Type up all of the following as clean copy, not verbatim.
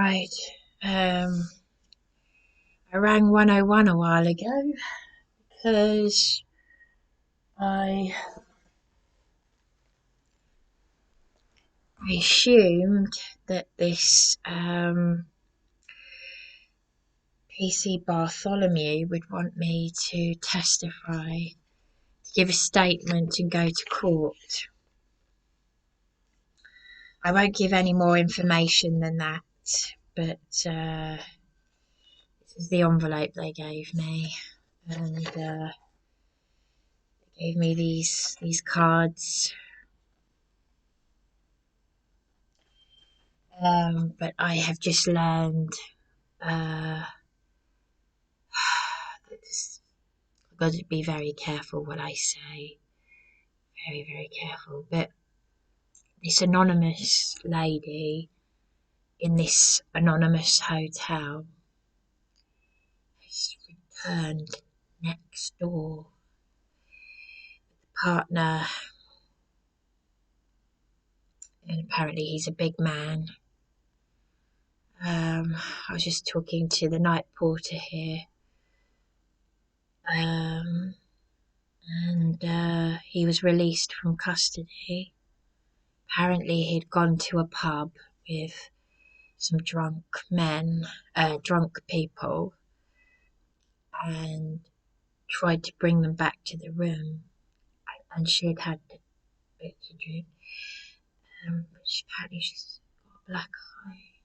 Right. I rang 101 a while ago because I assumed that this PC Bartholomew would want me to testify, to give a statement and go to court. I won't give any more information than that, but this is the envelope they gave me, and they gave me these cards. But I have just learned I've got to be very careful what I say. Very, very careful. But this anonymous lady in this anonymous hotel has returned next door. The partner, and apparently he's a big man. I was just talking to the night porter here. And he was released from custody. Apparently he'd gone to a pub with some drunk people, and tried to bring them back to the room, and she had had a bit to drink, but apparently she's got a black eye.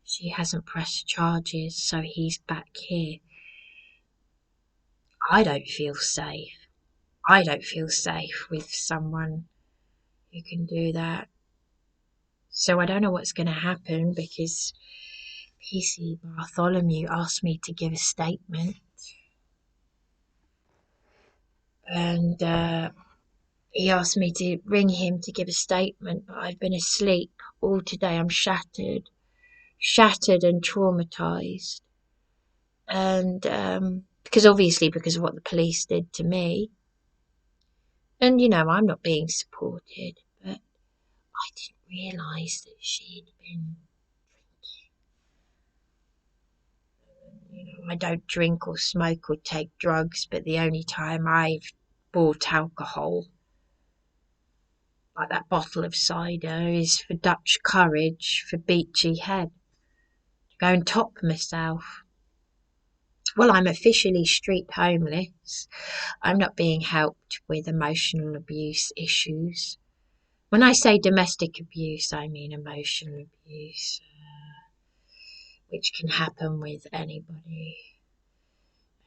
She hasn't pressed charges, so he's back here. I don't feel safe. I don't feel safe with someone who can do that. So I don't know what's going to happen, because PC Bartholomew asked me to give a statement, and he asked me to ring him to give a statement, but I've been asleep all today. I'm shattered and traumatized, and because of what the police did to me, and I'm not being supported, but I didn't realise that she'd been drinking. I don't drink or smoke or take drugs, but the only time I've bought alcohol, like that bottle of cider, is for Dutch courage, for Beachy Head, to go and top myself. Well, I'm officially street homeless. I'm not being helped with emotional abuse issues. When I say domestic abuse, I mean emotional abuse, which can happen with anybody.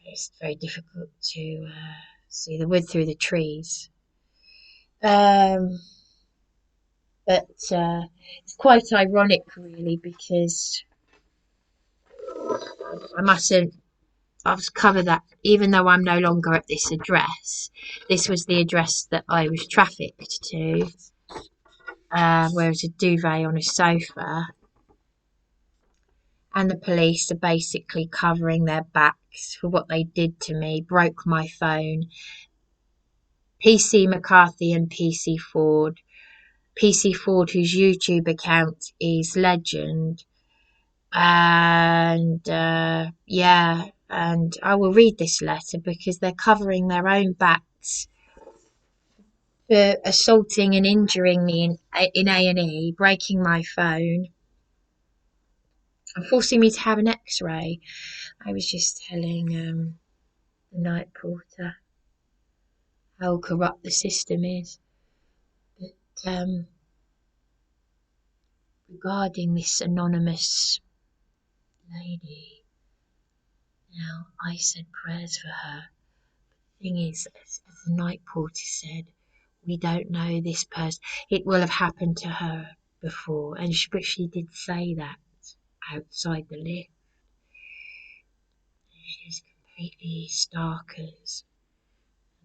It's very difficult to see the wood through the trees. But it's quite ironic, really, because I've covered that, even though I'm no longer at this address. This was the address that I was trafficked to, where there's a duvet on a sofa, and the police are basically covering their backs for what they did to me. Broke my phone. PC McCARTHY and PC Ford, whose YouTube account is Legend, and yeah, and I will read this letter because they're covering their own backs for assaulting and injuring me in A&E, breaking my phone, and forcing me to have an X-ray. I was just telling the night porter how corrupt the system is. But regarding this anonymous lady, now, I said prayers for her. The thing is, as the night porter said, we don't know this person. It will have happened to her before, but she did say that outside the lift. She's completely starkers.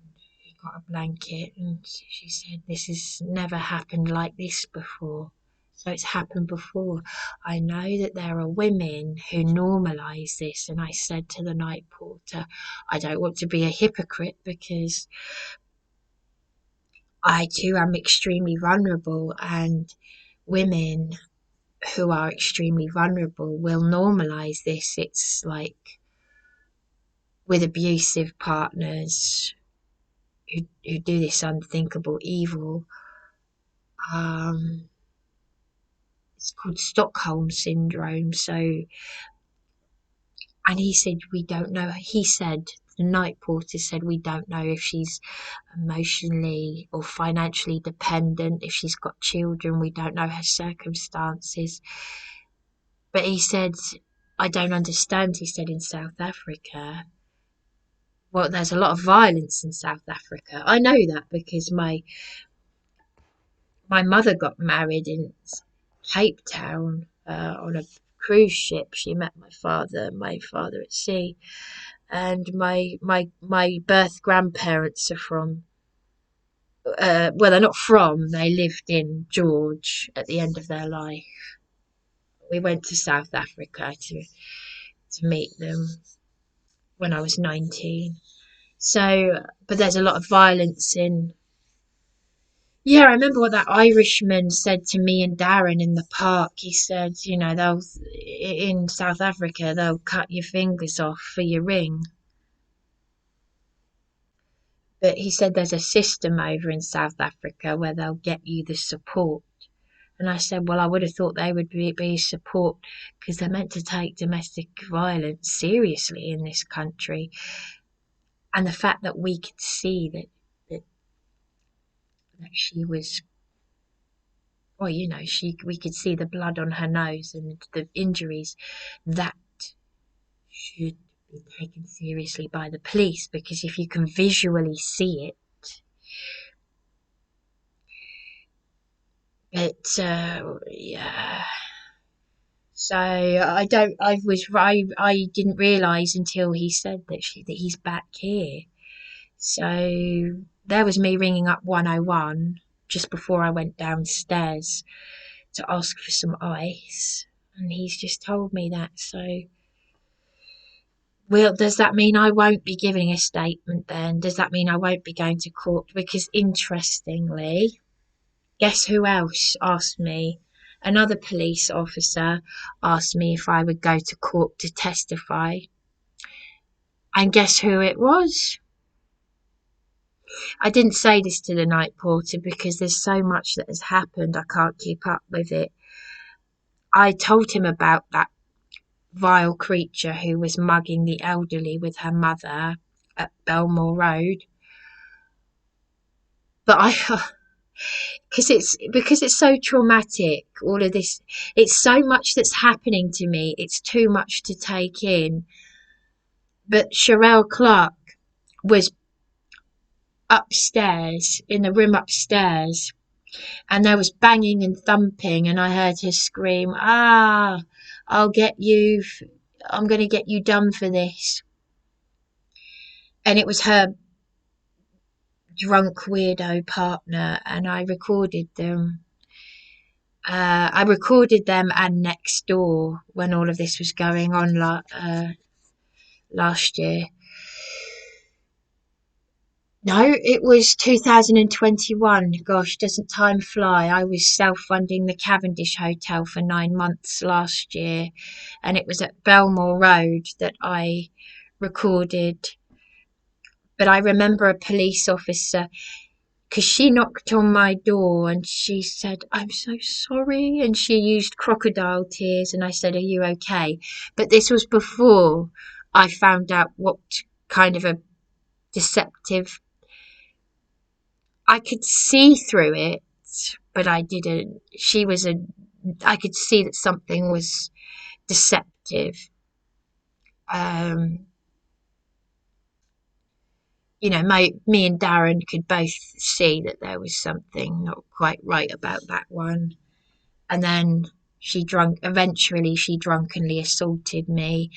And he got a blanket, and she said, this has never happened like this before. So it's happened before. I know that there are women who normalise this, and I said to the night porter, I don't want to be a hypocrite, because I too am extremely vulnerable, and women who are extremely vulnerable will normalise this. It's like with abusive partners who do this unthinkable evil. It's called Stockholm Syndrome. So, and he said, we don't know. He said, the night porter said, we don't know if she's emotionally or financially dependent, if she's got children. We don't know her circumstances. But he said, I don't understand. He said, in South Africa, well, there's a lot of violence in South Africa. I know that because my mother got married in Cape Town on a cruise ship. She met my father at sea, and my birth grandparents are from. Well, they're not from. They lived in George at the end of their life. We went to South Africa to meet them when I was 19. So, but there's a lot of violence in. Yeah, I remember what that Irishman said to me and Darren in the park. He said, you know, in South Africa, they'll cut your fingers off for your ring. But he said there's a system over in South Africa where they'll get you the support. And I said, well, I would have thought they would be support because they're meant to take domestic violence seriously in this country. And the fact that we could see that she was, well, you know, we could see the blood on her nose and the injuries, that should be taken seriously by the police, because if you can visually see it, yeah. So I didn't realise until he said that he's back here. So there was me ringing up 101 just before I went downstairs to ask for some ice, and he's just told me that. So, well, does that mean I won't be giving a statement then? Does that mean I won't be going to court? Because interestingly, guess who else asked me? Another police officer asked me if I would go to court to testify. And guess who it was? I didn't say this to the night porter because there's so much that has happened, I can't keep up with it. I told him about that vile creature who was mugging the elderly with her mother at Belmore Road. But because it's so traumatic, all of this, it's so much that's happening to me, it's too much to take in. But Sherelle Clark was upstairs, in the room upstairs, and there was banging and thumping, and I heard her scream, I'll get you, I'm going to get you done for this. And it was her drunk weirdo partner, and I recorded them. And next door when all of this was going on last year. No, it was 2021. Gosh, doesn't time fly? I was self-funding the Cavendish Hotel for 9 months last year, and it was at Belmore Road that I recorded. But I remember a police officer, because she knocked on my door and she said, I'm so sorry, and she used crocodile tears, and I said, are you okay? But this was before I found out what kind of a deceptive, I could see through it, but I didn't. I could see that something was deceptive. You know, me and Darren could both see that there was something not quite right about that one. And then eventually she drunkenly assaulted me,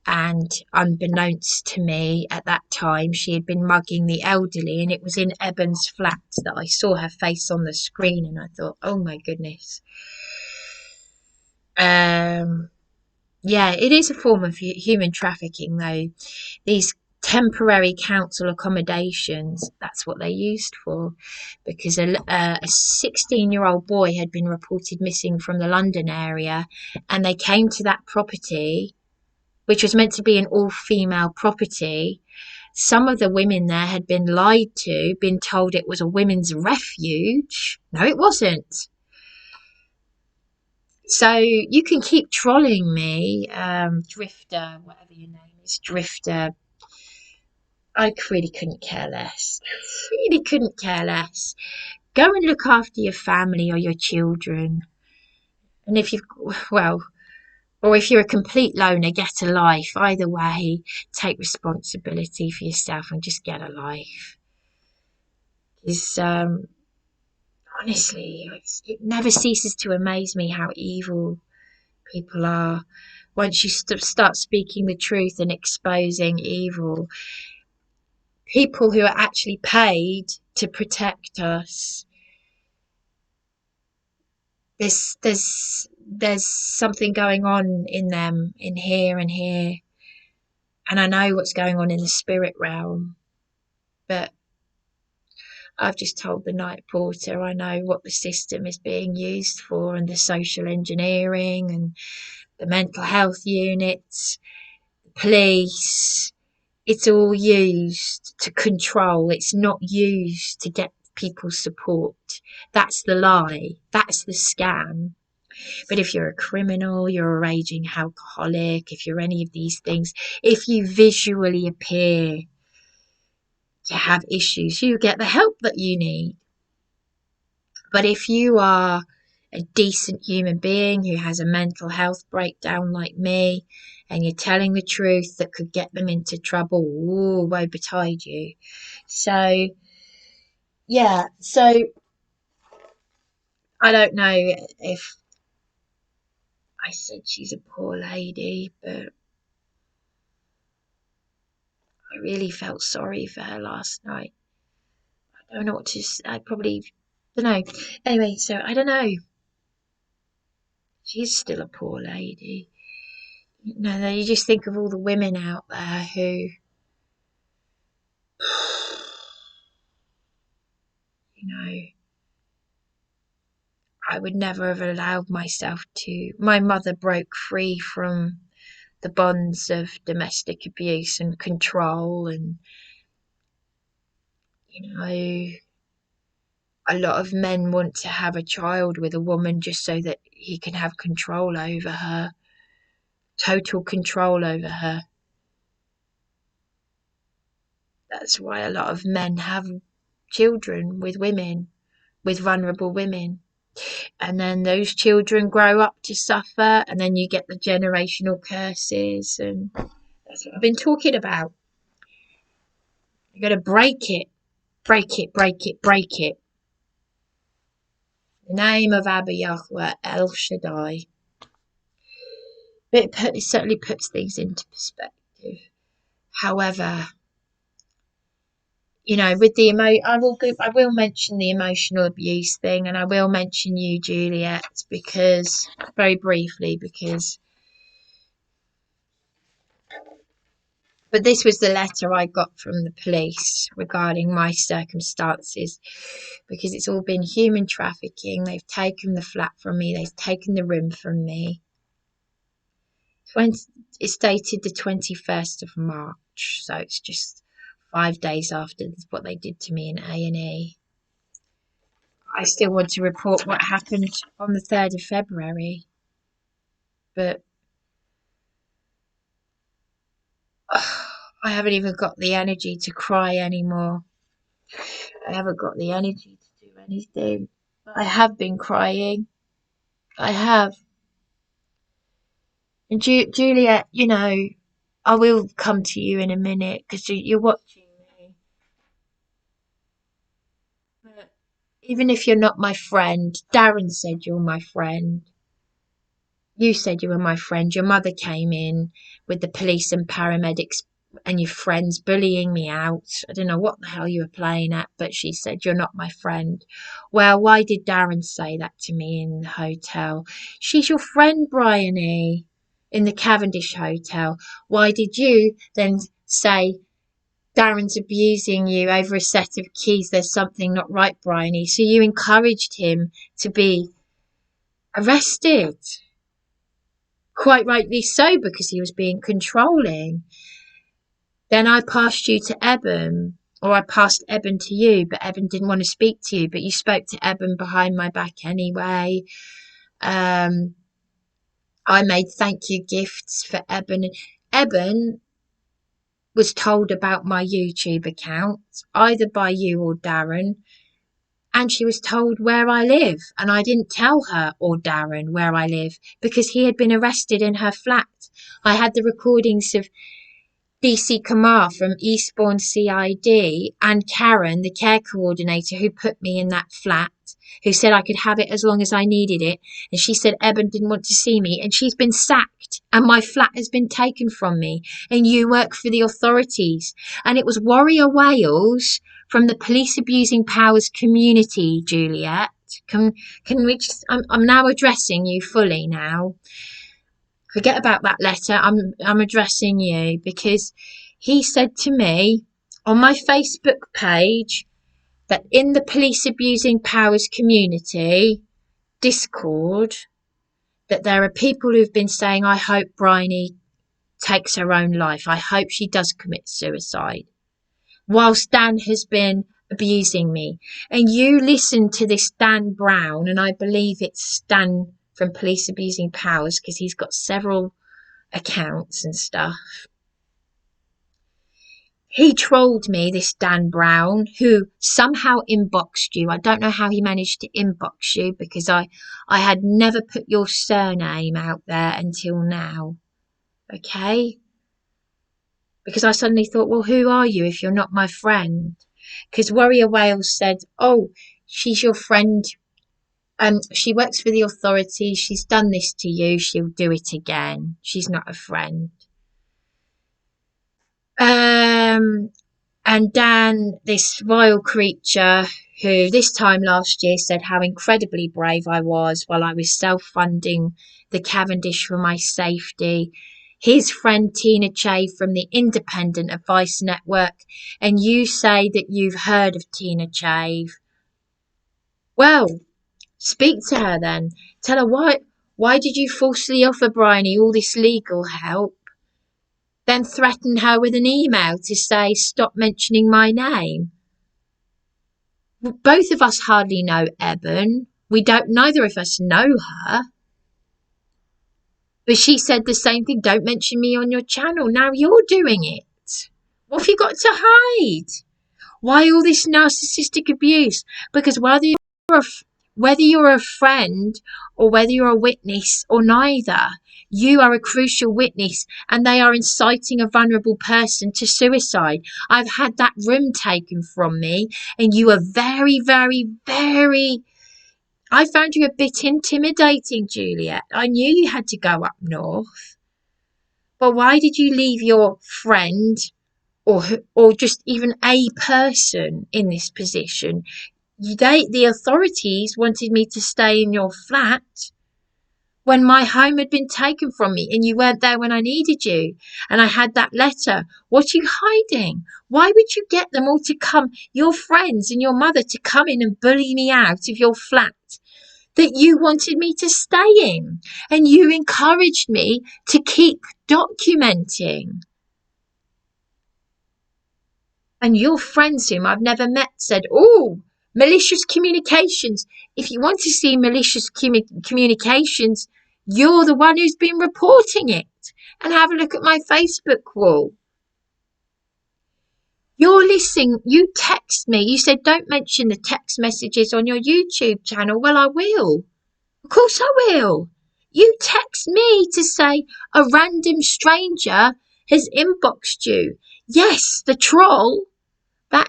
and unbeknownst to me at that time, she had been mugging the elderly, and it was in Eben's flat that I saw her face on the screen, and I thought, oh my goodness. Yeah, it is a form of human trafficking, though. These temporary council accommodations. That's what they used for, because a 16-year-old boy had been reported missing from the London area, and they came to that property, which was meant to be an all-female property. Some of the women there had been lied to, been told it was a women's refuge. No, it wasn't. So you can keep trolling me, Drifter, whatever your name is, Drifter. I really couldn't care less. Really couldn't care less. Go and look after your family or your children. And if you've, well, or if you're a complete loner, get a life. Either way, take responsibility for yourself and just get a life. Because honestly, it never ceases to amaze me how evil people are. Once you start speaking the truth and exposing evil, people who are actually paid to protect us, there's something going on in them, in here and here. And I know what's going on in the spirit realm, but I've just told the night porter I know what the system is being used for, and the social engineering and the mental health units, the police. It's all used to control. It's not used to get people's support. That's the lie. That's the scam. But if you're a criminal, you're a raging alcoholic, if you're any of these things, if you visually appear to have issues, you get the help that you need. But if you are a decent human being who has a mental health breakdown like me, and you're telling the truth that could get them into trouble, ooh, woe betide you. So, yeah, so I don't know if I said she's a poor lady, but I really felt sorry for her last night. I don't know what to say. I probably don't know. Anyway, so I don't know. She's still a poor lady. No, you just think of all the women out there who, I would never have allowed myself to. My mother broke free from the bonds of domestic abuse and control, and a lot of men want to have a child with a woman just so that he can have control over her, total control over her. That's why a lot of men have children with women, with vulnerable women. And then those children grow up to suffer, and then you get the generational curses, and that's what I've been talking about. You've got to break it, break it, break it, break it. The name of Abba Yahweh, El Shaddai. It certainly puts things into perspective. However, with the I will mention the emotional abuse thing, and I will mention you, Juliet, because very briefly, but this was the letter I got from the police regarding my circumstances, because it's all been human trafficking. They've taken the flat from me. They've taken the room from me. It's dated the 21st of March, so it's just 5 days after what they did to me in A&E. I still want to report what happened on the 3rd of February, but I haven't even got the energy to cry anymore. I haven't got the energy to do anything. I have been crying. I have. And Juliet, I will come to you in a minute because you're watching me. But even if you're not my friend, Darren said you're my friend. You said you were my friend. Your mother came in with the police and paramedics and your friends bullying me out. I don't know what the hell you were playing at, but she said, you're not my friend. Well, why did Darren say that to me in the hotel? She's your friend, Bryony, in the Cavendish Hotel. Why did you then say Darren's abusing you over a set of keys. There's something not right, Bryony. So you encouraged him to be arrested. Quite rightly so, because he was being controlling. Then I passed you to Eben, or I passed Eben to you, but Eben didn't want to speak to you, but you spoke to Eben behind my back anyway. I made thank you gifts for Eben. Eben was told about my YouTube account, either by you or Darren, and she was told where I live, and I didn't tell her or Darren where I live because he had been arrested in her flat. I had the recordings of DC Kamar from Eastbourne CID and Karen, the care coordinator who put me in that flat, who said I could have it as long as I needed it. And she said Eben didn't want to see me, and she's been sacked and my flat has been taken from me, and you work for the authorities. And it was Warrior Wales from the police abusing powers community, Juliet. Can we just, I'm now addressing you fully now. Forget about that letter. I'm addressing you, because he said to me on my Facebook page that in the police abusing powers community Discord, that there are people who've been saying, I hope Bryony takes her own life. I hope she does commit suicide. Whilst Dan has been abusing me. And you listen to this Dan Brown, and I believe it's Dan from Police Abusing Powers, because he's got several accounts and stuff. He trolled me, this Dan Brown, who somehow inboxed you. I don't know how he managed to inbox you, because I had never put your surname out there until now. Okay? Because I suddenly thought, well, who are you if you're not my friend? Because Warrior Wales said, oh, she's your friend. She works for the authorities. She's done this to you. She'll do it again. She's not a friend. And Dan, this vile creature, who this time last year said how incredibly brave I was while I was self-funding the Cavendish for my safety. His friend Tina Che from the Independent Advice Network, and you say that you've heard of Tina Che. Well, speak to her then. Tell her why did you falsely offer Bryony all this legal help? Then threaten her with an email to say, stop mentioning my name. Both of us hardly know Eben. Neither of us know her. But she said the same thing, don't mention me on your channel. Now you're doing it. What have you got to hide? Why all this narcissistic abuse? Because whether you're a friend or whether you're a witness or neither, you are a crucial witness, and they are inciting a vulnerable person to suicide. I've had that room taken from me, and you are very, very, very... I found you a bit intimidating, Juliet. I knew you had to go up north. But why did you leave your friend or just even a person in this position? The authorities wanted me to stay in your flat when my home had been taken from me, and you weren't there when I needed you. And I had that letter. What are you hiding? Why would you get them all to come, your friends and your mother, to come in and bully me out of your flat that you wanted me to stay in? And you encouraged me to keep documenting. And your friends whom I've never met said, oh, malicious communications. If you want to see malicious communications, you're the one who's been reporting it. And have a look at my Facebook wall. You're listening. You text me. You said, don't mention the text messages on your YouTube channel. Well, I will. Of course I will. You text me to say a random stranger has inboxed you. Yes, the troll. That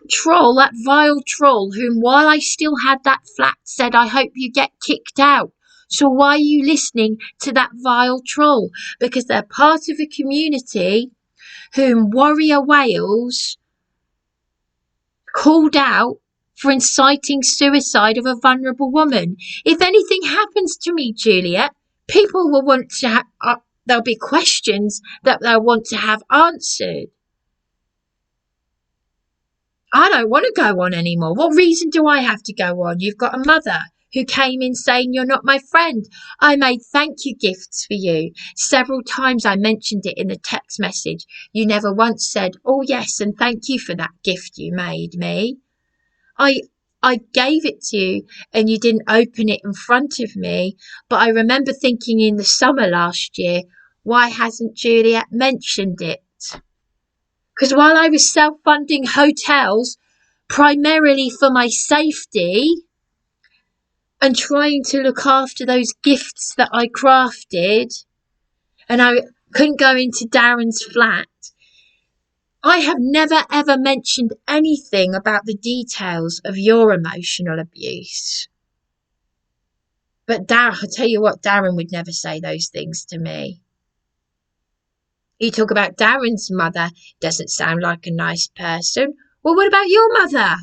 vile troll, whom while I still had that flat said, I hope you get kicked out. So why are you listening to that vile troll? Because they're part of a community whom Warrior Wales called out for inciting suicide of a vulnerable woman. If anything happens to me, Juliet, people will want to have, there'll be questions that they'll want to have answered. I don't want to go on anymore. What reason do I have to go on? You've got a mother who came in saying you're not my friend. I made thank you gifts for you. Several times I mentioned it in the text message. You never once said, oh yes, and thank you for that gift you made me. I gave it to you and you didn't open it in front of me. But I remember thinking in the summer last year, why hasn't Juliet mentioned it? Because while I was self-funding hotels primarily for my safety and trying to look after those gifts that I crafted, and I couldn't go into Darren's flat, I have never ever mentioned anything about the details of your emotional abuse. But Darren, I tell you what, Darren would never say those things to me. You talk about Darren's mother, doesn't sound like a nice person. Well, what about your mother?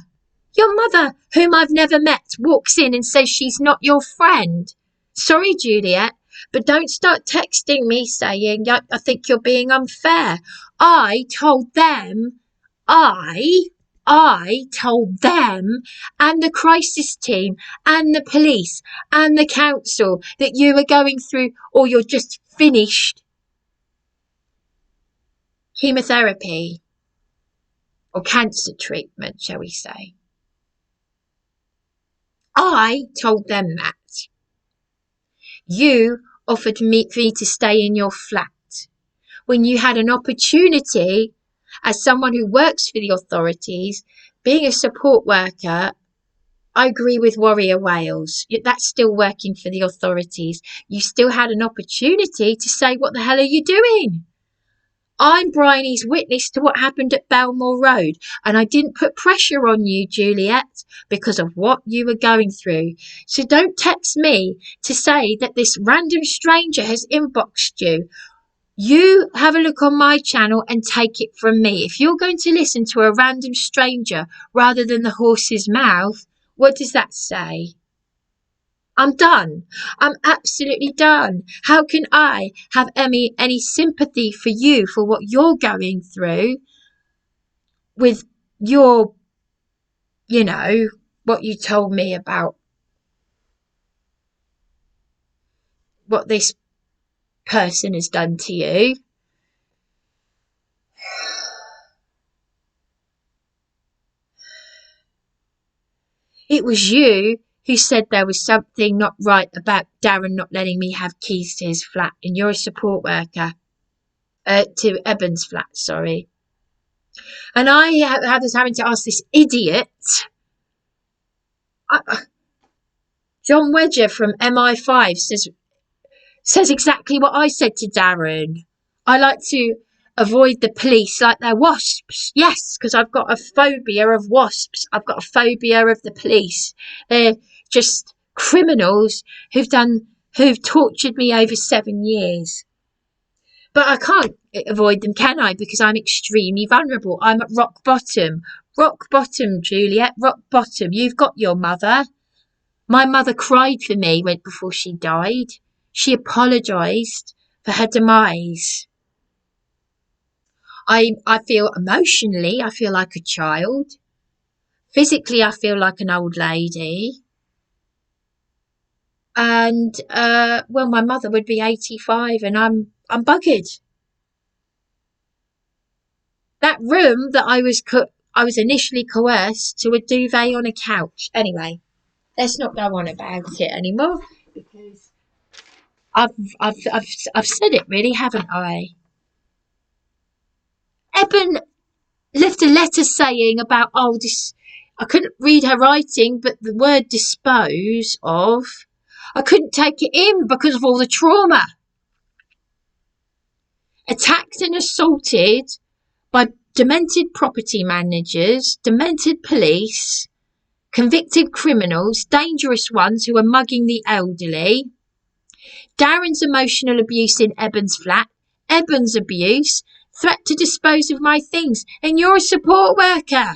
Your mother, whom I've never met, walks in and says she's not your friend. Sorry, Juliet, but don't start texting me saying, I think you're being unfair. I told them and the crisis team and the police and the council that you were going through, or you're just finished chemotherapy or cancer treatment, shall we say. I told them that. You offered me to stay in your flat when you had an opportunity, as someone who works for the authorities, being a support worker. I agree with Warrior Wales. That's still working for the authorities. You still had an opportunity to say, what the hell are you doing? I'm Bryony's witness to what happened at Belmore Road, and I didn't put pressure on you, Juliet, because of what you were going through. So don't text me to say that this random stranger has inboxed you. You have a look on my channel and take it from me. If you're going to listen to a random stranger rather than the horse's mouth, what does that say? I'm done. I'm absolutely done. How can I have any sympathy for you, for what you're going through with your, what you told me about what this person has done to you? It was you who said there was something not right about Darren not letting me have keys to his flat, and you're a support worker. To Eben's flat, sorry. And I was having to ask this idiot, John Wedger from MI5 says exactly what I said to Darren. I like to avoid the police like they're wasps. Yes, because I've got a phobia of wasps. I've got a phobia of the police. They're just criminals who've tortured me over 7 years. But I can't avoid them, can I? Because I'm extremely vulnerable. I'm at rock bottom. Rock bottom, Juliet. Rock bottom. You've got your mother. My mother cried for me before she died. She apologised for her demise. I feel emotionally, I feel like a child. Physically, I feel like an old lady. And, my mother would be 85 and I'm buggered. That room that I was initially coerced to a duvet on a couch. Anyway, let's not go on about it anymore, because I've said it really, haven't I? Eben left a letter saying about, I couldn't read her writing, but the word dispose of, I couldn't take it in because of all the trauma. Attacked and assaulted by demented property managers, demented police, convicted criminals, dangerous ones who are mugging the elderly. Darren's emotional abuse in Eben's flat, Eben's abuse, threat to dispose of my things, and you're a support worker.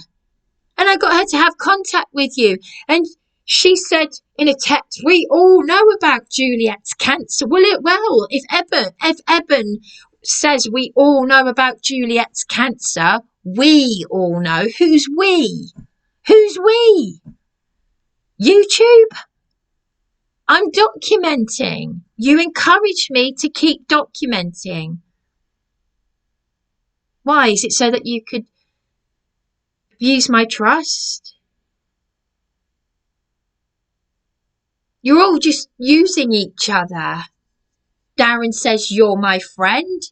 And I got her to have contact with you, and she said in a text, we all know about Juliet's cancer. Well, if Eben says we all know about Juliet's cancer, We all know. Who's we? Who's we? YouTube? I'm documenting. You encouraged me to keep documenting. Why? Is it so that you could abuse my trust? You're all just using each other. Darren says you're my friend.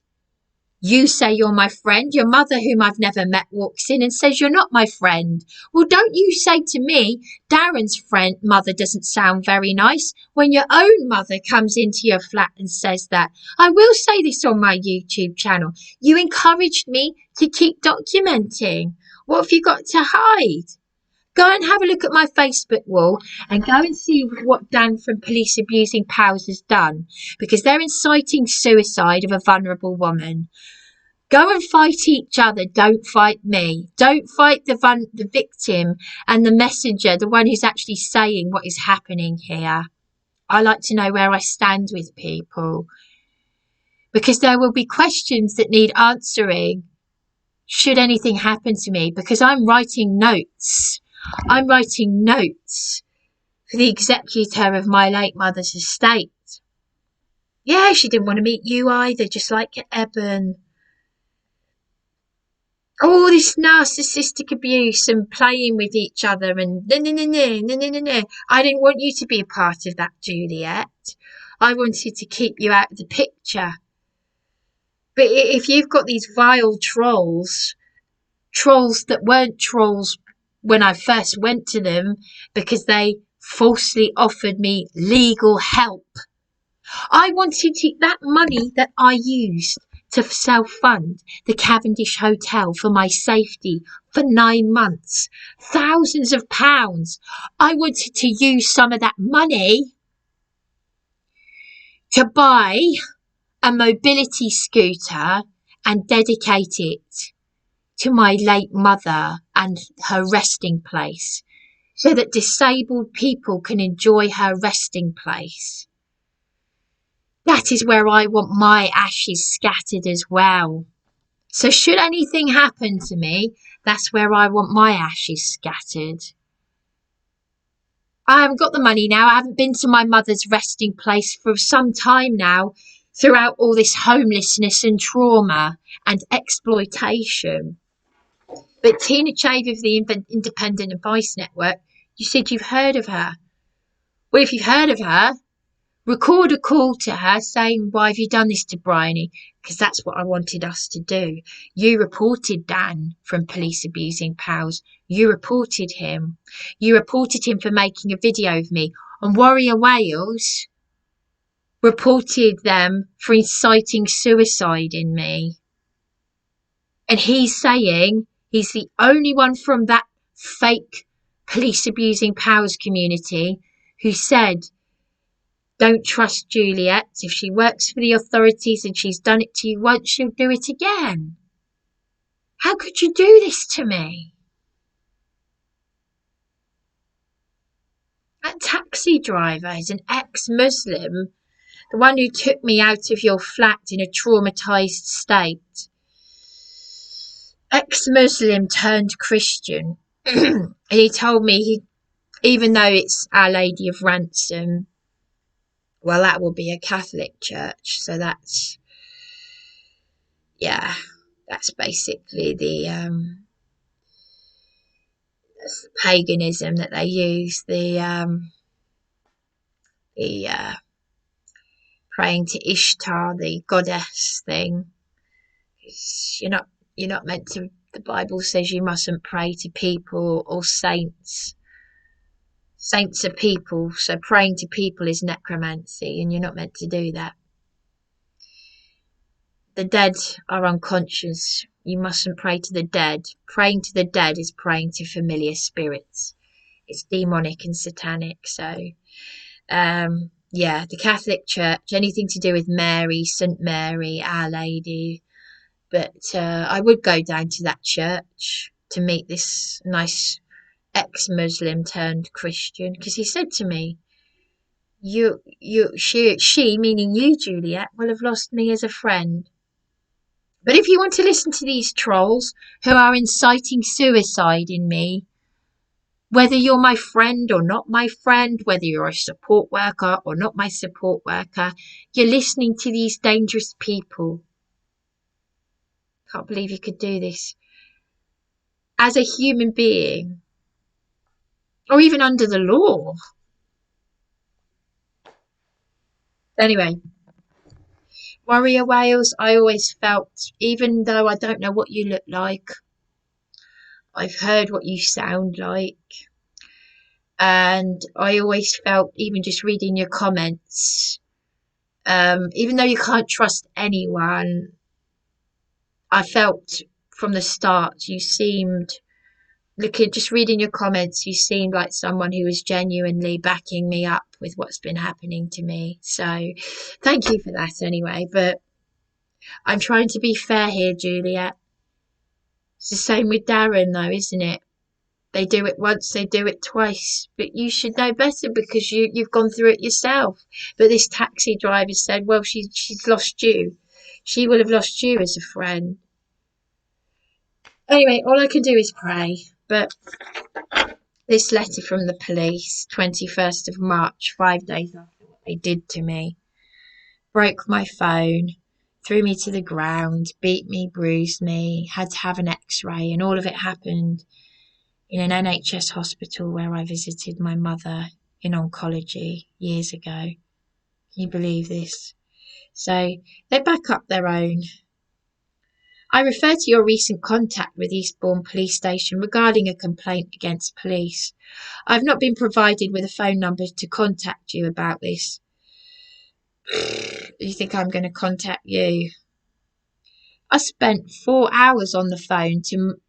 You say you're my friend. Your mother, whom I've never met, walks in and says you're not my friend. Well, don't you say to me, Darren's mother doesn't sound very nice, when your own mother comes into your flat and says that. I will say this on my YouTube channel. You encouraged me to keep documenting. What have you got to hide? Go and have a look at my Facebook wall and go and see what Dan from Police Abusing Pals has done, because they're inciting suicide of a vulnerable woman. Go and fight each other. Don't fight me. Don't fight the victim and the messenger, the one who's actually saying what is happening here. I like to know where I stand with people, because there will be questions that need answering should anything happen to me, because I'm writing notes. I'm writing notes for the executor of my late mother's estate. Yeah, she didn't want to meet you either, just like Eben. All this narcissistic abuse and playing with each other and no. I didn't want you to be a part of that, Juliet. I wanted to keep you out of the picture. But if you've got these vile trolls that weren't trolls when I first went to them because they falsely offered me legal help. I wanted that money that I used to self-fund the Cavendish Hotel for my safety for 9 months. Thousands of pounds. I wanted to use some of that money to buy a mobility scooter and dedicate it to my late mother and her resting place, so that disabled people can enjoy her resting place. That is where I want my ashes scattered as well. So should anything happen to me, that's where I want my ashes scattered. I haven't got the money now. I haven't been to my mother's resting place for some time now, throughout all this homelessness and trauma and exploitation. But Tina Chave of the Independent Advice Network, you said you've heard of her. Well, if you've heard of her, record a call to her saying, why have you done this to Bryony? Because that's what I wanted us to do. You reported Dan from Police Abusing Pals. You reported him. You reported him for making a video of me. And Warrior Wales reported them for inciting suicide in me. And he's saying he's the only one from that fake Police Abusing Pals community who said, don't trust Juliet. If she works for the authorities and she's done it to you once, she'll do it again. How could you do this to me? That taxi driver is an ex-Muslim, the one who took me out of your flat in a traumatised state. Ex-Muslim turned Christian. He told me, even though it's Our Lady of Ransom, well, that will be a Catholic church. So that's basically the paganism that they use, the praying to Ishtar, the goddess thing. You're not meant to. The Bible says you mustn't pray to people or saints. Saints are people, so praying to people is necromancy, and you're not meant to do that. The dead are unconscious. You mustn't pray to the dead. Praying to the dead is praying to familiar spirits. It's demonic and satanic. So, the Catholic Church, anything to do with Mary, St. Mary, Our Lady. But I would go down to that church to meet this nice ex-Muslim turned Christian, because he said to me, she meaning you, Juliet, will have lost me as a friend. But if you want to listen to these trolls who are inciting suicide in me, whether you're my friend or not my friend, whether you're a support worker or not my support worker, you're listening to these dangerous people. Can't believe you could do this. As a human being, or even under the law. Anyway, Warrior Wales, I always felt, even though I don't know what you look like, I've heard what you sound like. And I always felt, even just reading your comments, even though you can't trust anyone, I felt from the start you seemed, just reading your comments, you seemed like someone who was genuinely backing me up with what's been happening to me. So thank you for that anyway. But I'm trying to be fair here, Juliet. It's the same with Darren though, isn't it? They do it once, they do it twice. But you should know better because you've gone through it yourself. But this taxi driver said, well, she's lost you. She will have lost you as a friend. Anyway, all I can do is pray. But this letter from the police, 21st of March, 5 days after what they did to me, broke my phone, threw me to the ground, beat me, bruised me, had to have an x-ray, and all of it happened in an NHS hospital where I visited my mother in oncology years ago. Can you believe this? So they back up their own. I refer to your recent contact with Eastbourne Police Station regarding a complaint against police. I have not been provided with a phone number to contact you about this. You think I'm going to contact you? I spent 4 hours on the phone to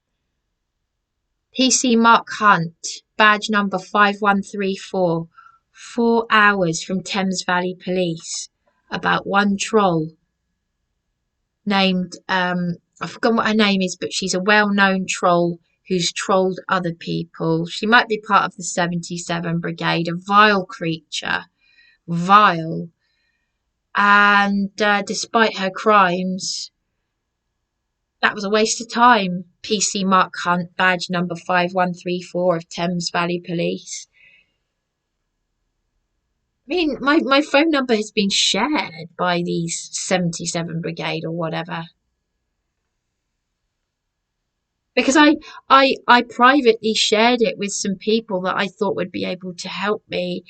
PC Mark Hunt, badge number 5134. 4 hours from Thames Valley Police about one troll named, I've forgotten what her name is, but she's a well-known troll who's trolled other people. She might be part of the 77 Brigade, a vile creature. Vile. And despite her crimes, that was a waste of time. PC Mark Hunt, badge number 5134 of Thames Valley Police. I mean, my phone number has been shared by these 77 Brigade or whatever. Because I privately shared it with some people that I thought would be able to help me.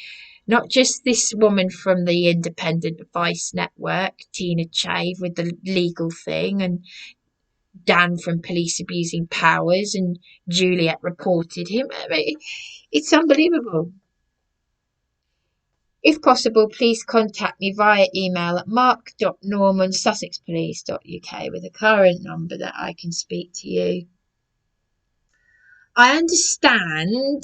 Not just this woman from the Independent Advice Network, Tina Chave, with the legal thing, and Dan from Police Abusing Powers, and Juliet reported him. I mean, it's unbelievable. If possible, please contact me via email at mark.norman@sussexpolice.uk with a current number that I can speak to you. I understand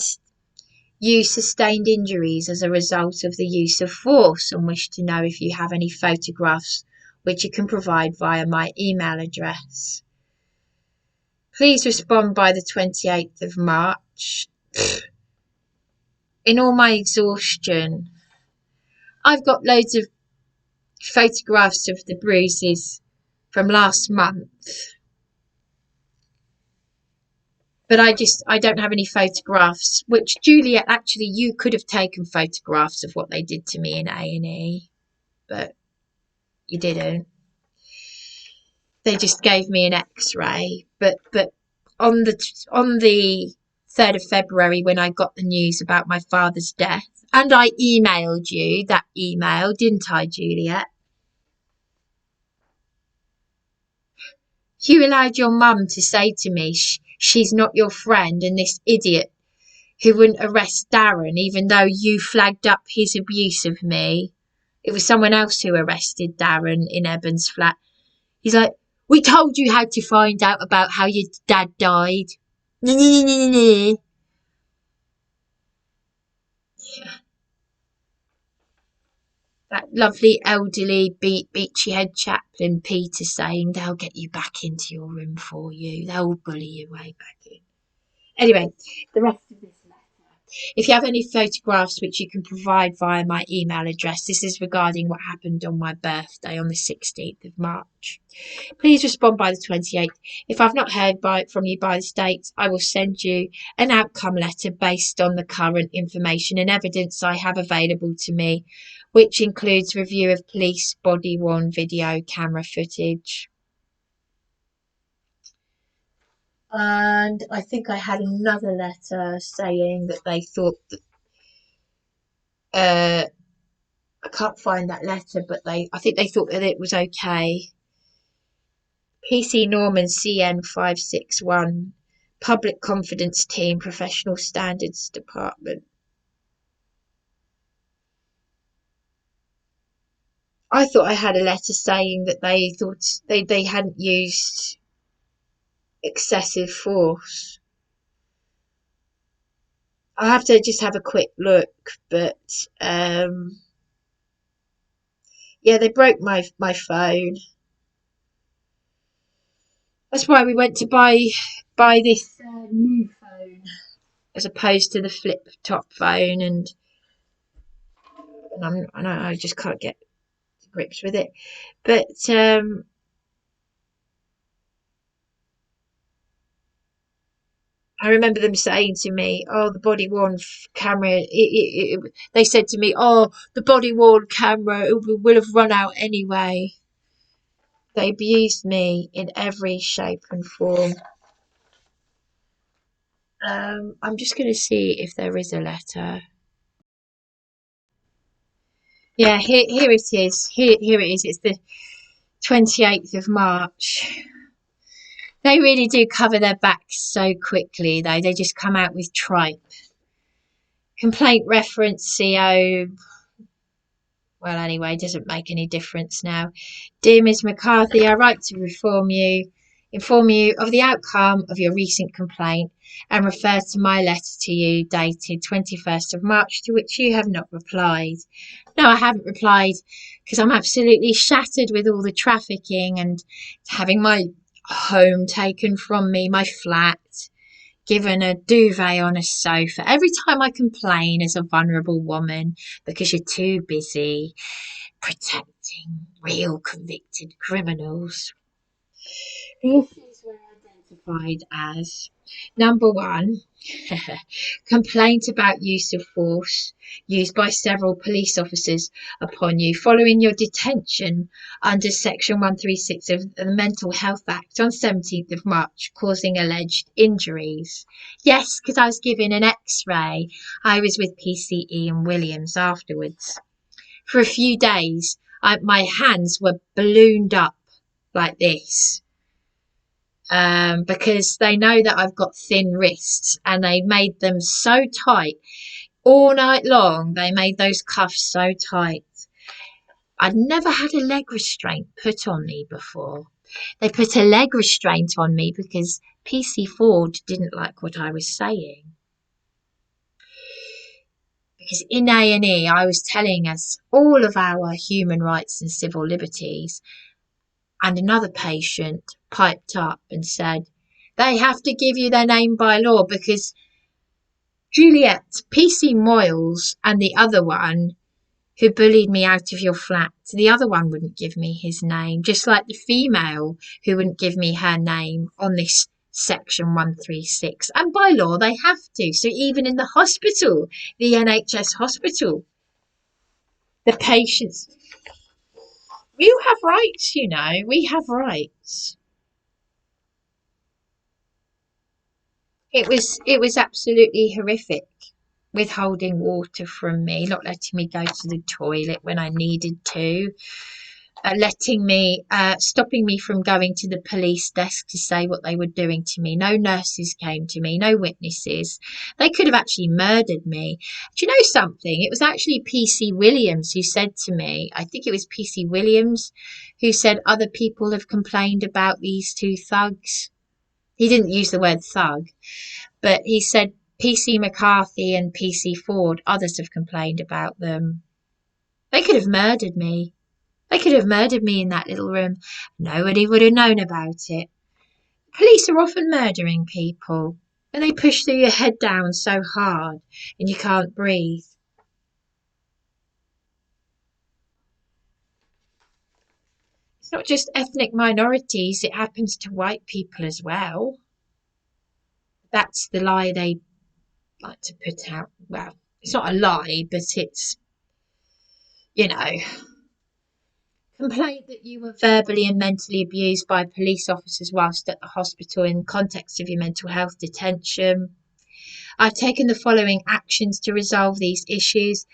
you sustained injuries as a result of the use of force and wish to know if you have any photographs which you can provide via my email address. Please respond by the 28th of March. In all my exhaustion, I've got loads of photographs of the bruises from last month. But I don't have any photographs, which, Juliet, actually, you could have taken photographs of what they did to me in A&E, but you didn't. They just gave me an x-ray. But on the 3rd of February, when I got the news about my father's death, and I emailed you that email, didn't I, Juliet? You allowed your mum to say to me she's not your friend, and this idiot who wouldn't arrest Darren even though you flagged up his abuse of me. It was someone else who arrested Darren in Eben's flat. He's like, we told you how to find out about how your dad died. Yeah. That lovely elderly beachy head chaplain Peter saying they'll get you back into your room for you. They'll bully you way back in. Anyway, the rest of this letter. If you have any photographs which you can provide via my email address, this is regarding what happened on my birthday on the 16th of March. Please respond by the 28th. If I've not heard from you by this date, I will send you an outcome letter based on the current information and evidence I have available to me, which includes review of police body-worn video camera footage. And I think I had another letter saying that they thought that, I can't find that letter, but I think they thought that it was okay. PC Norman CN561, Public Confidence Team, Professional Standards Department. I thought I had a letter saying that they thought they hadn't used excessive force. I'll have to just have a quick look, but yeah, they broke my phone. That's why we went to buy this new phone as opposed to the flip top phone, and I just can't get to grips with it. But I remember them saying to me, "Oh, the body worn camera." They said to me, "Oh, the body worn camera will have run out anyway." They abused me in every shape and form. I'm just going to see if there is a letter. Yeah, here it is. Here it is. It's the 28th of March. They really do cover their backs so quickly, though. They just come out with tripe. Complaint reference CO. Well, anyway, it doesn't make any difference now. Dear Ms. McCarthy, I write to inform you of the outcome of your recent complaint and refer to my letter to you dated 21st of March, to which you have not replied. No, I haven't replied because I'm absolutely shattered with all the trafficking and having my home taken from me, my flat, given a duvet on a sofa. Every time I complain as a vulnerable woman because you're too busy protecting real convicted criminals. The issues were identified as: number one, complaint about use of force used by several police officers upon you following your detention under Section 136 of the Mental Health Act on 17th of March, causing alleged injuries. Yes, because I was given an X-ray. I was with PCE and Williams afterwards. For a few days, my hands were ballooned up like this. Because they know that I've got thin wrists, and they made them so tight all night long. They made those cuffs so tight. I'd never had a leg restraint put on me before. They put a leg restraint on me because PC Ford didn't like what I was saying. Because in A&E, I was telling us all of our human rights and civil liberties, and another patient piped up and said, they have to give you their name by law because Juliet, PC Moyles, and the other one who bullied me out of your flat, the other one wouldn't give me his name, just like the female who wouldn't give me her name on this Section 136. And by law, they have to. So even in the hospital, the NHS hospital, the patients... You have rights, you know. We have rights. It was absolutely horrific. Withholding water from me, not letting me go to the toilet when I needed to, stopping me from going to the police desk to say what they were doing to me. No nurses came to me, no witnesses. They could have actually murdered me. Do you know something? It was actually PC Williams who said to me, I think it was PC Williams, who said other people have complained about these two thugs. He didn't use the word thug, but he said PC McCarthy and PC Ford, others have complained about them. They could have murdered me. They could have murdered me in that little room. Nobody would have known about it. Police are often murdering people. when they push your head down so hard and you can't breathe. It's not just ethnic minorities, it happens to white people as well. That's the lie they like to put out. Well, it's not a lie, but it's, you know, complaint that you were verbally and mentally abused by police officers whilst at the hospital in context of your mental health detention. I've taken the following actions to resolve these issues.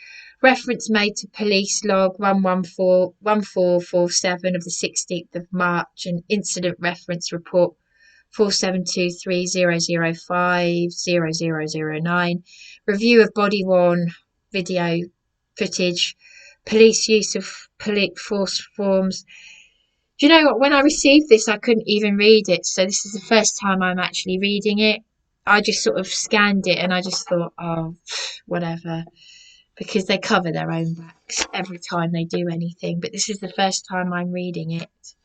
Reference made to police log 11447 of the 16th of March and incident reference report 472300500009. Review of body worn video footage. Police use of police force forms. Do you know what? When I received this, I couldn't even read it. So this is the first time I'm actually reading it. I just sort of scanned it and I just thought, oh, whatever. Because they cover their own backs every time they do anything. But this is the first time I'm reading it.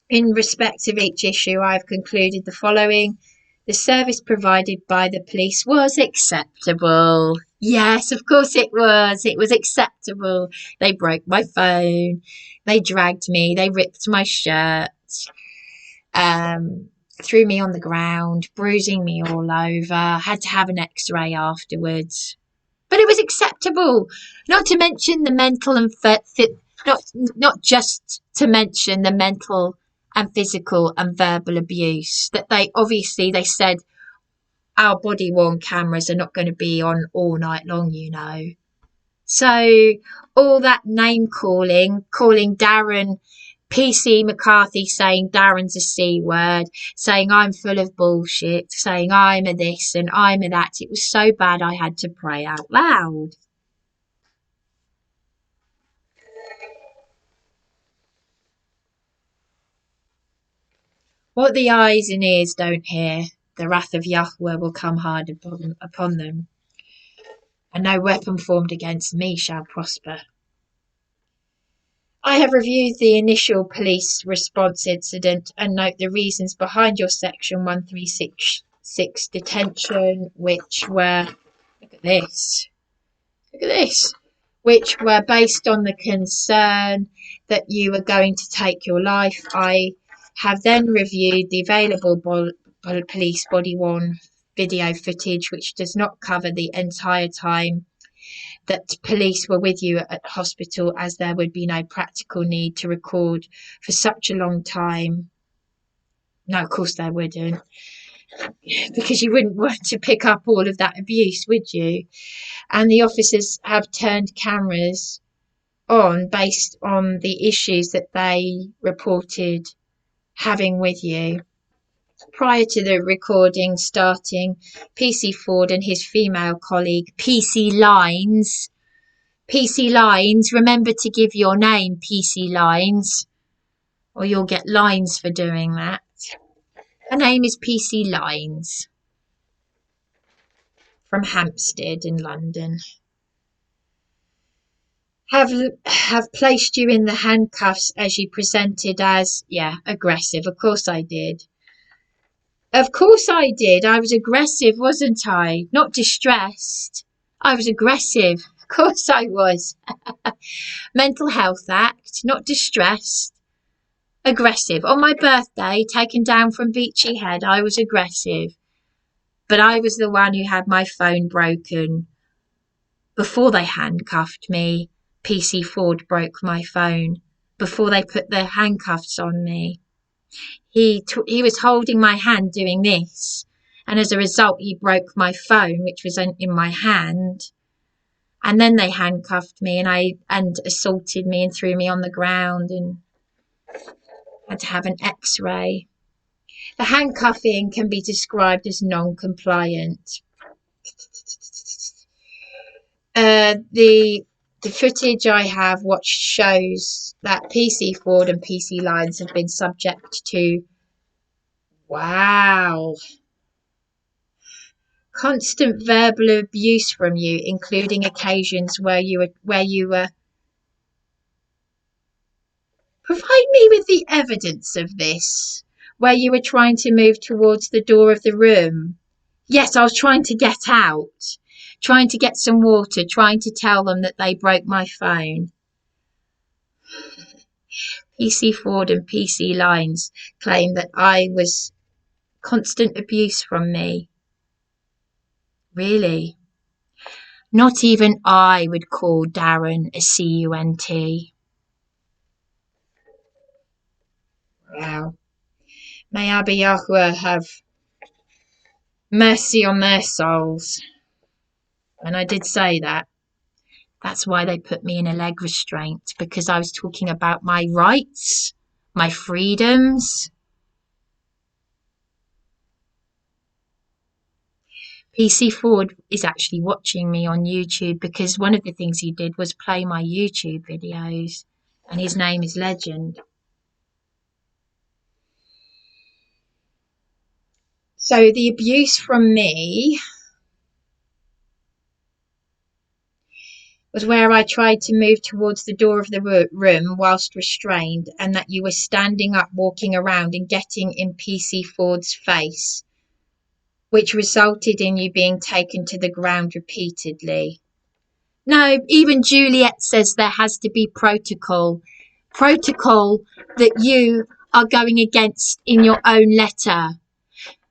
In respect of each issue, I've concluded the following. The service provided by the police was acceptable. Yes, of course it was. It was acceptable. They broke my phone. They dragged me. They ripped my shirt. Threw me on the ground, bruising me all over. Had to have an x-ray afterwards. But it was acceptable. Not to mention the mental and not just to mention the mental and physical and verbal abuse that they said our body worn cameras are not going to be on all night long, you know. So all that name calling Darren, PC McCARTHY, saying Darren's a C word, saying I'm full of bullshit, saying I'm a this and I'm a that. It was so bad I had to pray out loud. What the eyes and ears don't hear, the wrath of Yahweh will come hard upon them, and no weapon formed against me shall prosper. I have reviewed the initial police response incident and note the reasons behind your section 1366 detention, which were, look at this, which were based on the concern that you were going to take your life. I have then reviewed the available police body-worn video footage, which does not cover the entire time that police were with you at hospital, as there would be no practical need to record for such a long time. No, of course there wouldn't, because you wouldn't want to pick up all of that abuse, would you? And the officers have turned cameras on based on the issues that they reported having with you. Prior to the recording starting, PC Ford and his female colleague, PC Lines, remember to give your name, PC Lines, or you'll get lines for doing that. Her name is PC Lines, from Hampstead in London. Have placed you in the handcuffs as you presented as, aggressive. Of course I did. Of course I did. I was aggressive, wasn't I? Not distressed. I was aggressive. Of course I was. Mental Health Act, not distressed. Aggressive. On my birthday, taken down from Beachy Head, I was aggressive. But I was the one who had my phone broken. Before they handcuffed me, PC Ford broke my phone. Before they put the handcuffs on me. He was holding my hand doing this, and as a result he broke my phone, which was in my hand, and then they handcuffed me and assaulted me and threw me on the ground and had to have an x-ray. The handcuffing can be described as non-compliant. The footage I have watched shows that PC Ford and PC Lines have been subject to, constant verbal abuse from you, including occasions where you were. Provide me with the evidence of this. where you were trying to move towards the door of the room. Yes, I was trying to get out, trying to get some water, trying to tell them that they broke my phone. PC Ford and PC Lines claim that I was constant abuse from me. Really? Not even I would call Darren a CUNT. Wow. May Abba Yahuwah have mercy on their souls. And I did say that. That's why they put me in a leg restraint, because I was talking about my rights, my freedoms. PC Ford is actually watching me on YouTube, because one of the things he did was play my YouTube videos, and his name is Legend. So the abuse from me was where I tried to move towards the door of the room whilst restrained, and that you were standing up, walking around and getting in PC Ford's face, which resulted in you being taken to the ground repeatedly. No, even Juliet says there has to be protocol that you are going against in your own letter.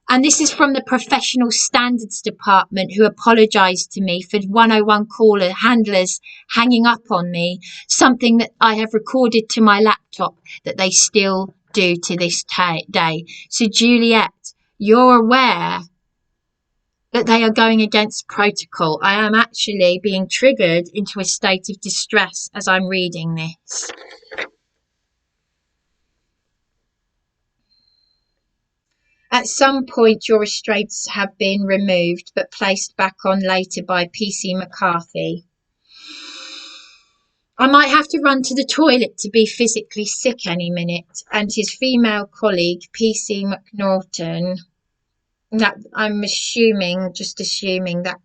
And this is from the Professional Standards Department, who apologised to me for 101 caller handlers hanging up on me, something that I have recorded to my laptop that they still do to this day. So Juliet, you're aware that they are going against protocol. I am actually being triggered into a state of distress as I'm reading this. At some point, your restraints have been removed but placed back on later by PC McCarthy. I might have to run to the toilet to be physically sick any minute. And his female colleague, PC MACNUGHTON, that I'm just assuming that,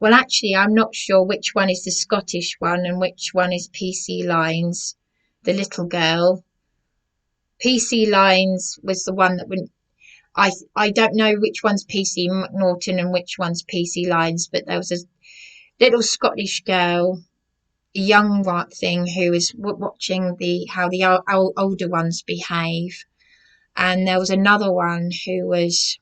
well, actually, I'm not sure which one is the Scottish one and which one is PC Lines, the little girl. PC Lines was the one that wouldn't, I don't know which one's PC MACNUGHTON and which one's PC Lines, but there was a little Scottish girl, a young thing, who was watching how the older ones behave. And there was another one who was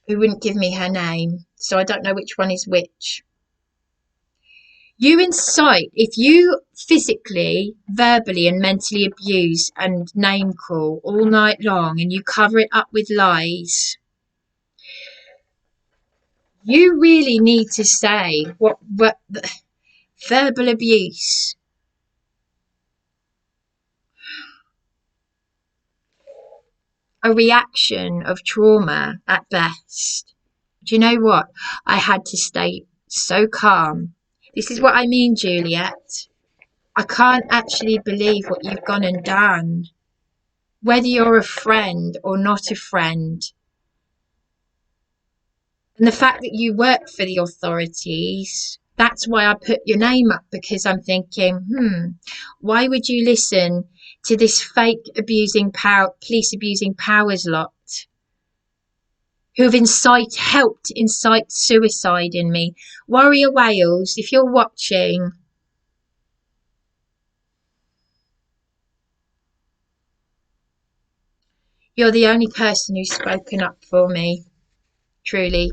who wouldn't give me her name, so I don't know which one is which. You incite, if you physically, verbally and mentally abuse and name call all night long and you cover it up with lies, you really need to say what verbal abuse. A reaction of trauma at best. Do you know what? I had to stay so calm. This is what I mean, Juliet. I can't actually believe what you've gone and done. Whether you're a friend or not a friend. And the fact that you work for the authorities, that's why I put your name up, because I'm thinking, why would you listen to this fake police abusing powers lot who've helped incite suicide in me? Warrior Wales, if you're watching, you're the only person who's spoken up for me, truly,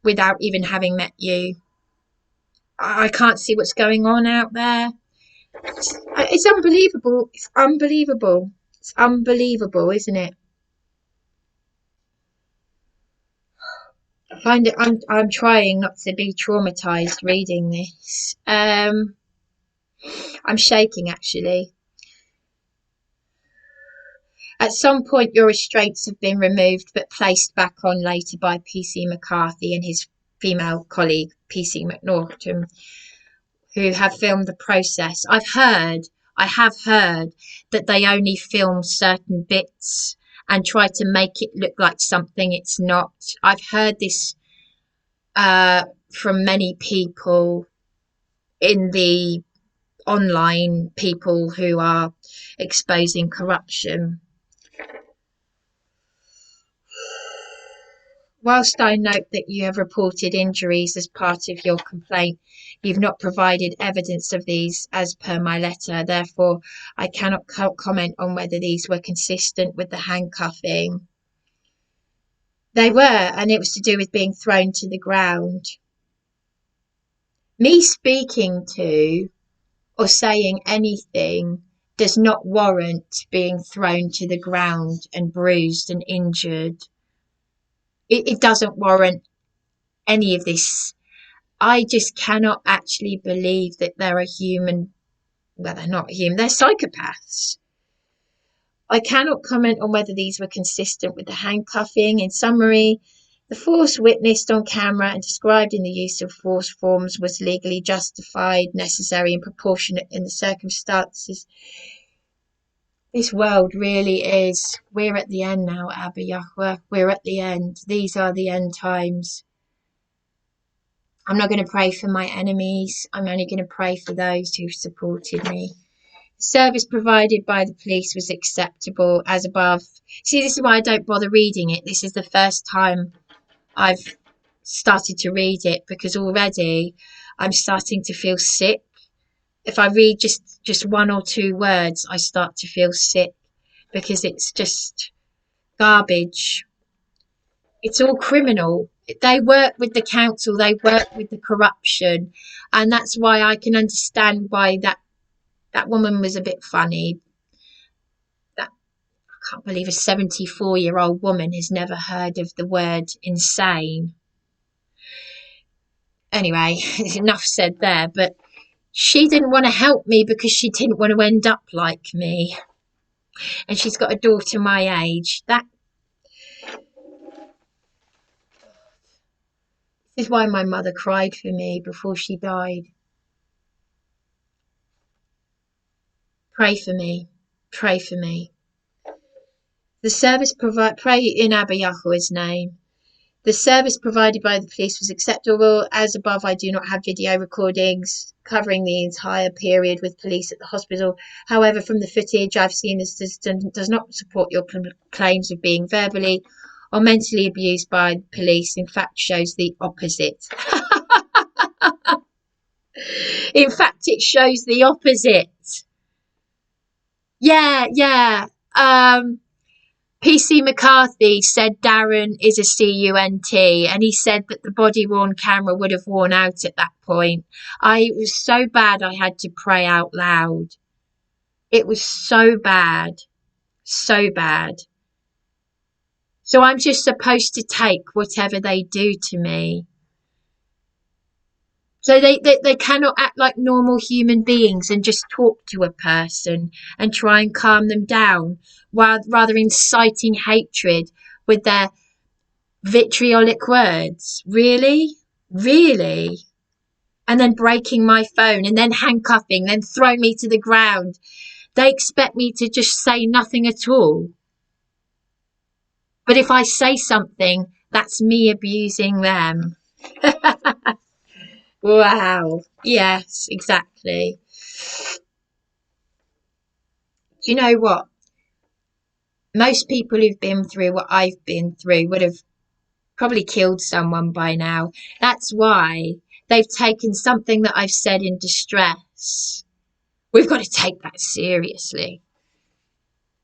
without even having met you. I can't see what's going on out there. It's unbelievable. It's unbelievable. It's unbelievable, isn't it? I find it. I'm trying not to be traumatized reading this. I'm shaking, actually. At some point, your restraints have been removed but placed back on later by PC McCarthy and his female colleague, PC MACNUGHTON, who have filmed the process. I have heard that they only film certain bits and try to make it look like something it's not. I've heard this from many people in the online people who are exposing corruption. Whilst I note that you have reported injuries as part of your complaint, you've not provided evidence of these as per my letter. Therefore, I cannot comment on whether these were consistent with the handcuffing. They were, and it was to do with being thrown to the ground. Me speaking to or saying anything does not warrant being thrown to the ground and bruised and injured. It doesn't warrant any of this. I just cannot actually believe that they're a human. Well, they're not human, they're psychopaths. I cannot comment on whether these were consistent with the handcuffing. In summary, the force witnessed on camera and described in the use of force forms was legally justified, necessary, and proportionate in the circumstances. This world really is. We're at the end now, Abba Yahweh. We're at the end. These are the end times. I'm not going to pray for my enemies. I'm only going to pray for those who've supported me. The service provided by the police was acceptable as above. See, this is why I don't bother reading it. This is the first time I've started to read it, because already I'm starting to feel sick. If I read just one or two words, I start to feel sick, because it's just garbage. It's all criminal. They work with the council, they work with the corruption, and that's why I can understand why that woman was a bit funny. That, I can't believe a 74-year-old woman has never heard of the word insane. Anyway, enough said there, but she didn't want to help me because she didn't want to end up like me. And she's got a daughter my age. This is why my mother cried for me before she died. Pray for me. Pray for me. The service pray in Abba Yahweh's name. The service provided by the police was acceptable. As above, I do not have video recordings covering the entire period with police at the hospital. However, from the footage I've seen, this does not support your claims of being verbally or mentally abused by the police. In fact, shows the opposite. In fact, it shows the opposite. Yeah. PC McCARTHY said Darren is a CUNT, and he said that the body-worn camera would have worn out at that point. It was so bad I had to pray out loud. It was so bad. So bad. So I'm just supposed to take whatever they do to me. So they cannot act like normal human beings and just talk to a person and try and calm them down, rather inciting hatred with their vitriolic words. Really? Really? And then breaking my phone, and then handcuffing, then throwing me to the ground. They expect me to just say nothing at all. But if I say something, that's me abusing them. Wow. Yes, exactly. Do you know what? Most people who've been through what I've been through would have probably killed someone by now. That's why they've taken something that I've said in distress. We've got to take that seriously.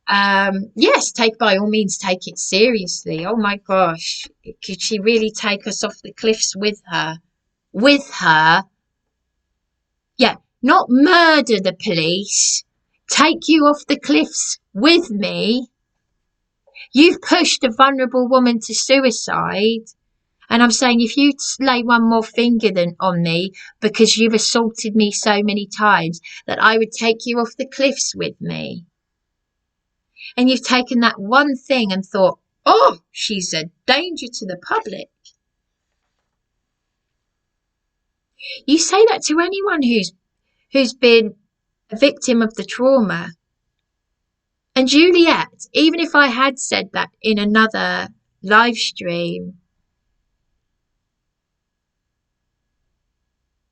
Yes, by all means, take it seriously. Oh my gosh. Could she really take us off the cliffs with her? With her? Yeah, not murder the police. Take you off the cliffs with me. You've pushed a vulnerable woman to suicide. And I'm saying, if you lay one more finger on me because you've assaulted me so many times, that I would take you off the cliffs with me. And you've taken that one thing and thought, oh, she's a danger to the public. You say that to anyone who's been a victim of the trauma. And Juliet, even if I had said that in another live stream,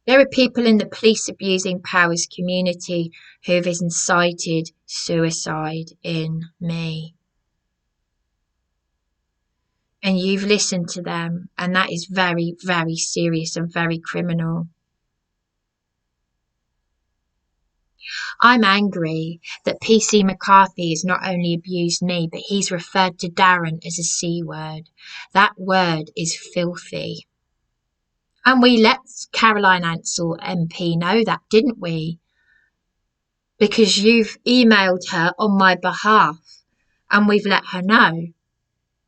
There are people in the police abusing powers community who have incited suicide in me. And you've listened to them, and that is very, very serious and very criminal. I'm angry that PC McCarthy has not only abused me, but he's referred to Darren as a C word. That word is filthy. And we let Caroline Ansell MP know that, didn't we? Because you've emailed her on my behalf and we've let her know.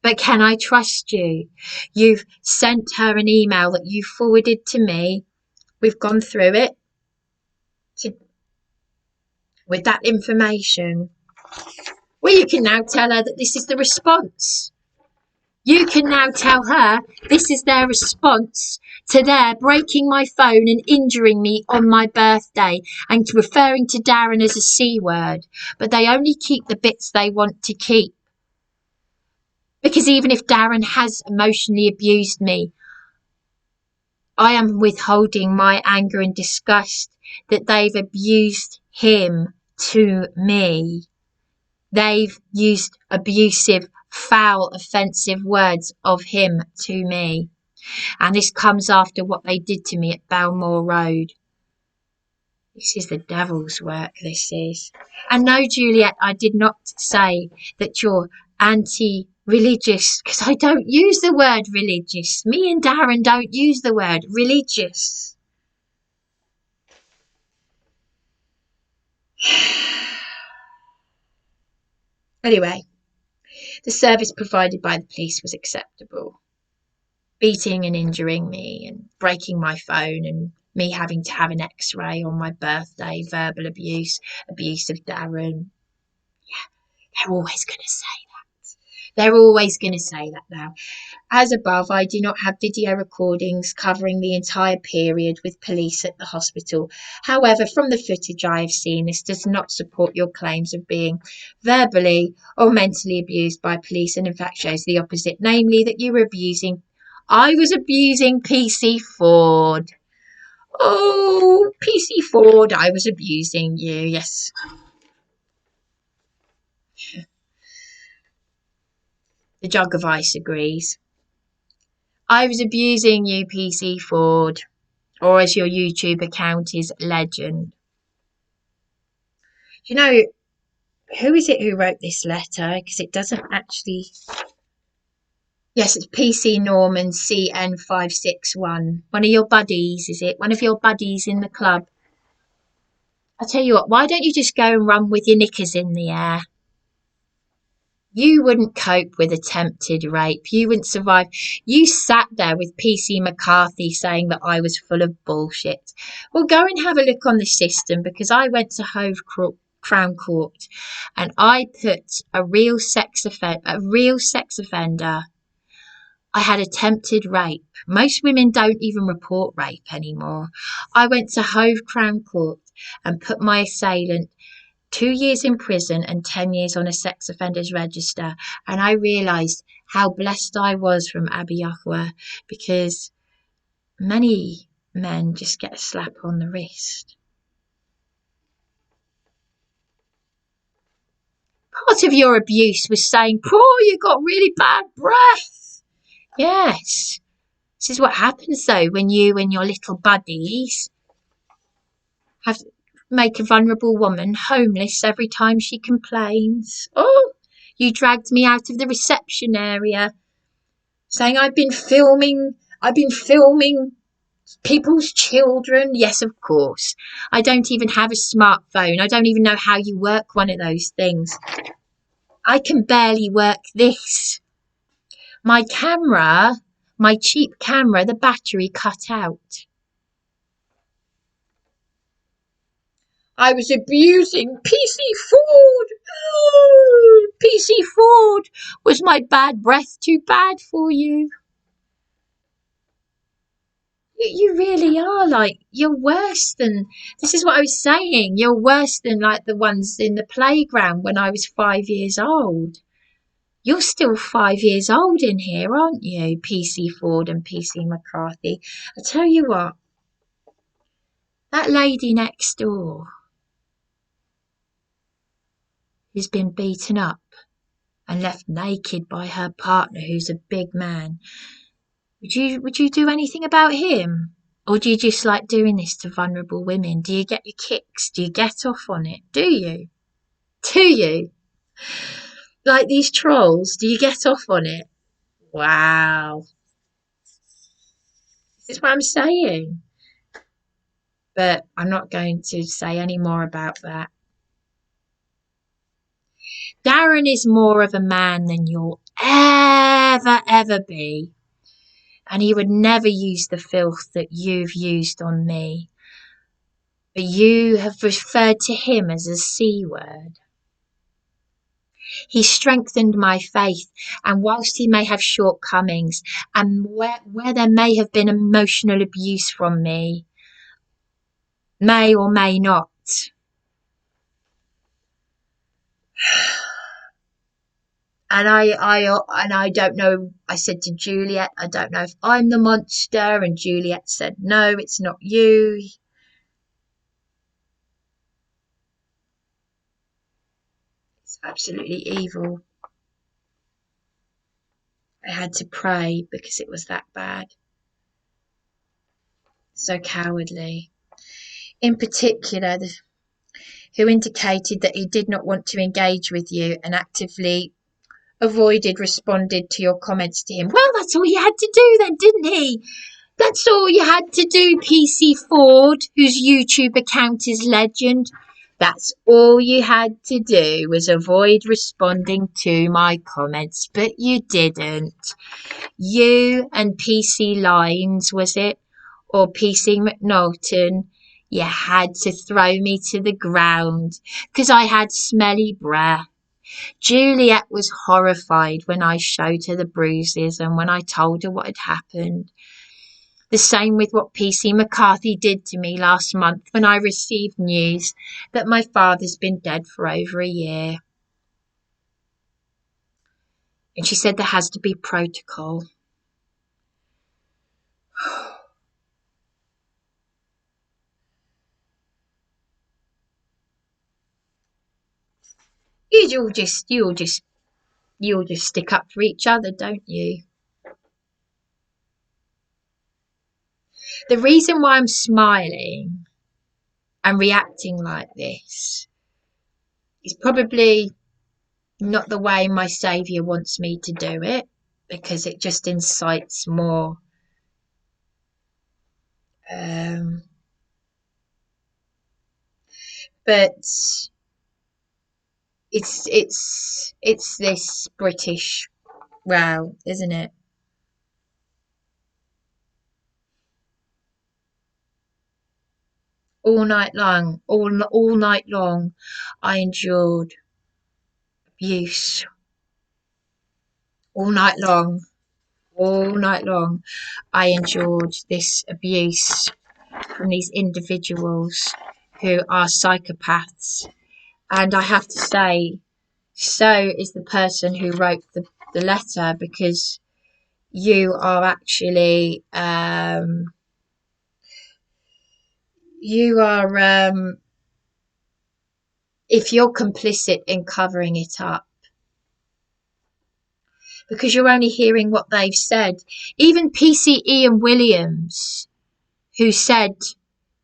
But can I trust you? You've sent her an email that you forwarded to me. We've gone through it with that information. Well, you can now tell her that this is the response. You can now tell her this is their response to their breaking my phone and injuring me on my birthday and referring to Darren as a C word. But they only keep the bits they want to keep. Because even if Darren has emotionally abused me, I am withholding my anger and disgust that they've abused him to me. They've used abusive, foul, offensive words of him to me. And this comes after what they did to me at Belmore Road. This is the devil's work, this is. And no, Juliet, I did not say that you're anti-religious, because I don't use the word religious. Me and Darren don't use the word religious. Anyway, the service provided by the police was acceptable. Beating and injuring me and breaking my phone and me having to have an x-ray on my birthday, verbal abuse, abuse of Darren. Yeah, they're always going to say that. They're always going to say that now. As above, I do not have video recordings covering the entire period with police at the hospital. However, from the footage I have seen, this does not support your claims of being verbally or mentally abused by police, and in fact shows the opposite, namely that you were abusing. I was abusing PC Ford. Oh, PC Ford, I was abusing you, yes. The jug of ice agrees. I was abusing you, PC Ford, or as your YouTube account is, Legend. You know, who is it who wrote this letter? Because it doesn't actually... Yes, it's PC Norman CN561. One of your buddies, is it? One of your buddies in the club. I'll tell you what, why don't you just go and run with your knickers in the air? You wouldn't cope with attempted rape. You wouldn't survive. You sat there with PC McCarthy saying that I was full of bullshit. Well, go and have a look on the system, because I went to Crown Court and I put a real sex offender. I had attempted rape. Most women don't even report rape anymore. I went to Hove Crown Court and put my assailant 2 years in prison and 10 years on a sex offenders register. And I realised how blessed I was from Abiyakhwa, because many men just get a slap on the wrist. Part of your abuse was saying, "Poor, you got really bad breath." Yes. This is what happens though when you and your little buddies make a vulnerable woman homeless every time she complains. Oh, you dragged me out of the reception area saying I've been filming people's children. Yes, of course. I don't even have a smartphone. I don't even know how you work one of those things. I can barely work this. My camera, my cheap camera, the battery cut out. I was abusing PC Ford. Oh, PC Ford. Was my bad breath too bad for you? You really are like, you're worse than, this is what I was saying, you're worse than like the ones in the playground when I was 5 years old. You're still 5 years old in here, aren't you, PC Ford and PC McCarthy? I tell you what, That lady next door who's been beaten up and left naked by her partner, who's a big man. Would you do anything about him? Or do you just like doing this to vulnerable women? Do you get your kicks? Do you get off on it? Do you? Do you? Like these trolls, do you get off on it? Wow. This is what I'm saying. But I'm not going to say any more about that. Darren is more of a man than you'll ever be. And he would never use the filth that you've used on me. But you have referred to him as a C word. He strengthened my faith, and whilst he may have shortcomings, and where there may have been emotional abuse from me, may or may not, and I don't know, I said to Juliet, I don't know if I'm the monster, and Juliet said, no, it's not you. It's absolutely evil. I had to pray because it was that bad. So cowardly. In particular, who indicated that he did not want to engage with you and actively responded to your comments to him. Well, that's all you had to do then, didn't he? That's all you had to do, PC Ford, whose YouTube account is legend. That's all you had to do was avoid responding to my comments, but you didn't. You and PC Lines, was it? Or PC McNaughton, you had to throw me to the ground because I had smelly breath. Juliet was horrified when I showed her the bruises and when I told her what had happened. The same with what PC McCARTHY did to me last month when I received news that my father's been dead for over a year. And she said there has to be protocol. You'll just stick up for each other, don't you? The reason why I'm smiling and reacting like this is probably not the way my saviour wants me to do it, because it just incites more but it's this British row, isn't it? All night long, all night long, I endured abuse. All night long, I endured this abuse from these individuals who are psychopaths. And I have to say, so is the person who wrote the letter, because you are actually if you're complicit in covering it up, because you're only hearing what they've said. Even PC Ian Williams, who said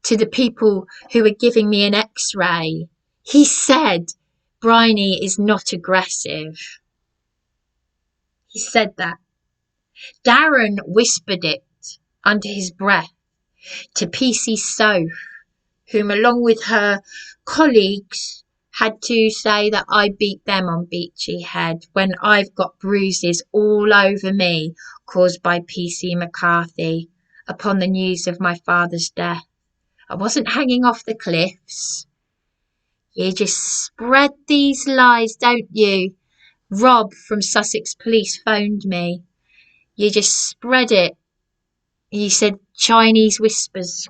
to the people who were giving me an x-ray, he said Bryony is not aggressive. He said that. Darren whispered it under his breath to PC Soph, whom along with her colleagues had to say that I beat them on Beachy Head when I've got bruises all over me caused by PC McCarthy upon the news of my father's death. I wasn't hanging off the cliffs. You just spread these lies, don't you? Rob from Sussex Police phoned me. You just spread it. You said Chinese whispers.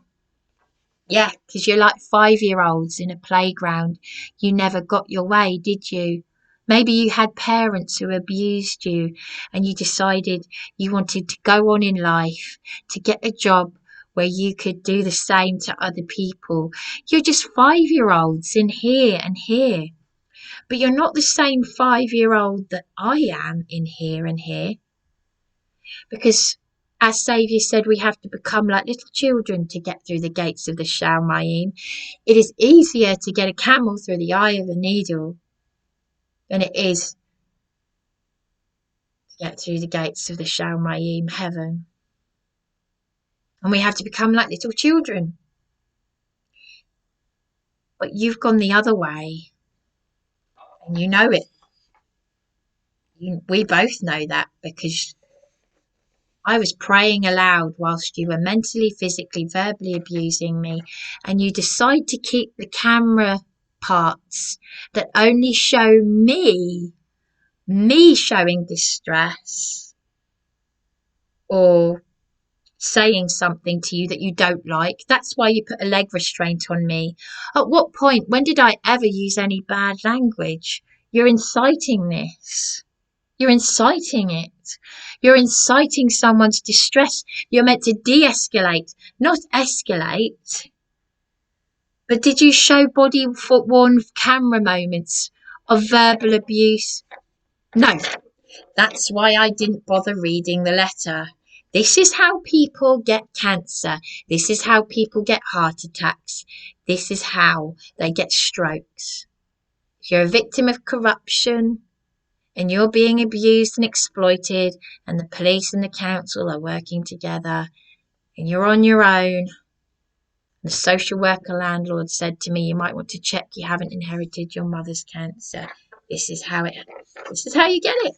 Yeah, because you're like 5-year-olds in a playground. You never got your way, did you? Maybe you had parents who abused you and you decided you wanted to go on in life, to get a job where you could do the same to other people. You're just 5-year-olds in here and here. But you're not the same 5-year-old that I am in here and here. Because as Saviour said, we have to become like little children to get through the gates of the Shalmayim. It is easier to get a camel through the eye of a needle than it is to get through the gates of the Shalmayim, heaven. And we have to become like little children. But you've gone the other way. And you know it. We both know that, because I was praying aloud whilst you were mentally, physically, verbally abusing me, and you decide to keep the camera parts that only show me showing distress or saying something to you that you don't like. That's why you put a leg restraint on me. At what point, when did I ever use any bad language? You're inciting this. You're inciting it. You're inciting someone's distress. You're meant to de-escalate, not escalate. But did you show body-worn camera moments of verbal abuse? No. That's why I didn't bother reading the letter. This is how people get cancer. This is how people get heart attacks. This is how they get strokes. If you're a victim of corruption, and you're being abused and exploited, and the police and the council are working together, and you're on your own, the social worker landlord said to me, you might want to check you haven't inherited your mother's cancer. This is how you get it.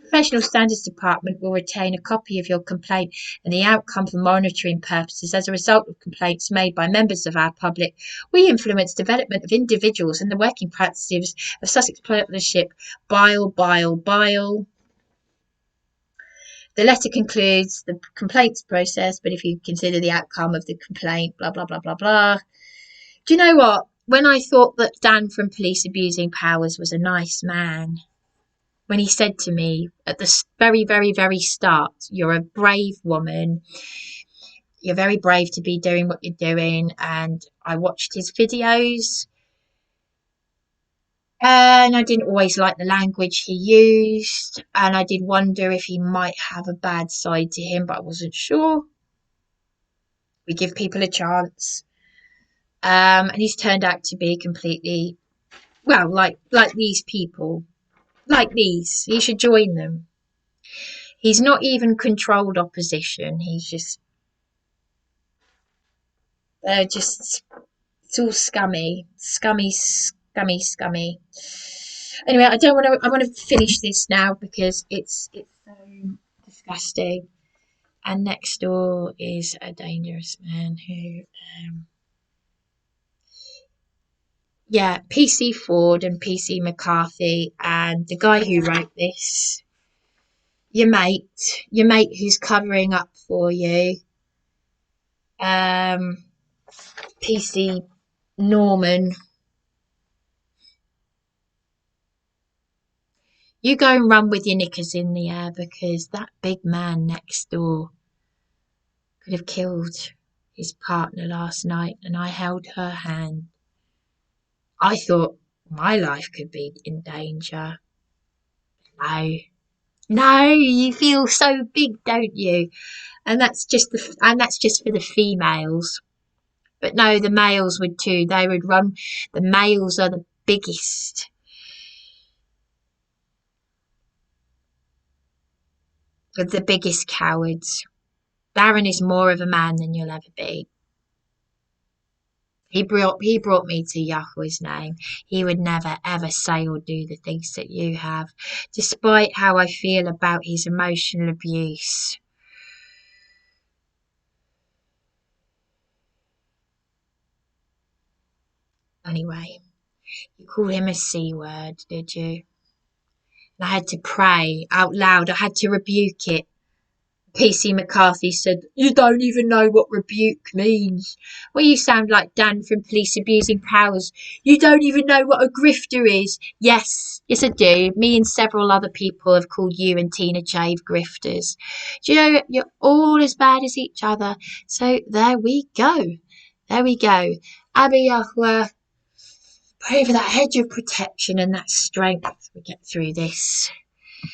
Professional Standards Department will retain a copy of your complaint and the outcome for monitoring purposes. As a result of complaints made by members of our public, we influence development of individuals and the working practices of Sussex Partnership. Bile. The letter concludes the complaints process, but if you consider the outcome of the complaint, blah, blah, blah, blah, blah. Do you know what? When I thought that Dan from Police Abusing Powers was a nice man, when he said to me at the very, very, very start, you're a brave woman, you're very brave to be doing what you're doing, and I watched his videos, and I didn't always like the language he used, and I did wonder if he might have a bad side to him, but I wasn't sure. We give people a chance, and he's turned out to be completely, well, like these people. Like these, he should join them. He's not even controlled opposition. He's just, it's all scummy. Anyway, I want to finish this now because it's so disgusting. And next door is a dangerous man who, PC Ford and PC McCARTHY, and the guy who wrote this, your mate who's covering up for you, PC Norman, you go and run with your knickers in the air, because that big man next door could have killed his partner last night, and I held her hand. I thought my life could be in danger. No, you feel so big, don't you? And that's just for the females. But no, the males would too. They would run. The males are the biggest. The biggest cowards. Darren is more of a man than you'll ever be. He brought me to Yahweh's name. He would never, ever say or do the things that you have, despite how I feel about his emotional abuse. Anyway, you called him a C word, did you? And I had to pray out loud. I had to rebuke it. PC McCarthy said, "You don't even know what rebuke means." Well, you sound like Dan from Police Abusing Powers. You don't even know what a grifter is. Yes, I do. Me and several other people have called you and Tina Chave grifters. Do you know, you're all as bad as each other. So there we go. There we go. Abby Yahweh, pray for that hedge of protection and that strength we get through this.